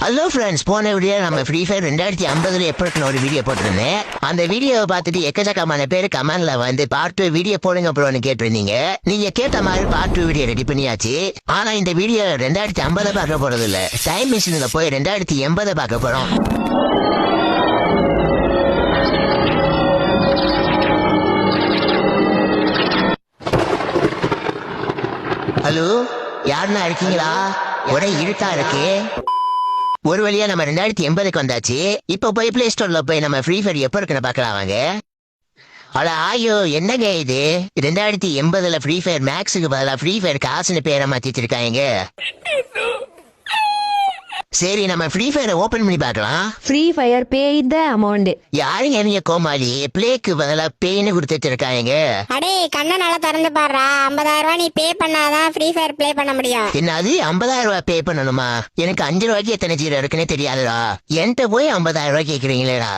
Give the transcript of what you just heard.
Hello friends, போன video நம்ம free fire 2050 எப்போ இருக்குன்னு ஒரு வீடியோ போட்டிருந்தேன். அந்த வீடியோவை பார்த்துட்டு எக்கச்சக்கமான பேர் கமெண்ட்ல வந்து பார்ட் 2 வீடியோ போடுங்க ப்ரோன்னு கேட்டிருந்தீங்க. நீங்க கேட்ட மாதிரி பார்ட் 2 வீடியோ ரெடி பண்ணியாச்சு. ஆனா இந்த வீடியோ 2050 பார்க்க போறது இல்ல, டைம் மிஷின்ல போய் 2080 பார்க்க போறோம். ஹலோ, யாருன்னா இருக்கீங்களா? ஒரே இருட்டா இருக்கு. ஒரு வழியா நம்ம 2080க்கு வந்தாச்சு. இப்ப போய் பிளே ஸ்டோர்ல போய் நம்ம ஃப்ரீ ஃபயர் எப்ப இருக்குன்னு பாக்கலாம் வாங்க. அட ஆயோ, என்னங்க இது? 2080ல ஃப்ரீ ஃபயர் மேக்ஸுக்கு பதிலா ஃப்ரீ ஃபயர் காசுன்னு பேரை மாத்தி வச்சிருக்காங்க. சரி, நம்ம ஃப்ரீ ஃபயரை ஓபன் பண்ணி பார்க்கலாம். Free fire pay the amount. யாருங்க நீங்க கோமாளி? பிளேக்கு பதிலா பேன்னு கொடுத்துட்டு இருக்காங்க. அடே, கண்ணை நல்லா திறந்து பாடுறா. 50,000 ரூபாய் நீ பே பண்ணாதான் ஃப்ரீ ஃபயர் ப்ளே பண்ண முடியும். என்னது 50,000 ரூபாய் பே பண்ணணுமா? எனக்கு 5 ரூபாய்க்கு எத்தனை ஜீரோ இருக்குன்னு தெரியாதுடா. என்கிட்ட போய் 50,000 ரூபாய் கேக்குறீங்களேடா.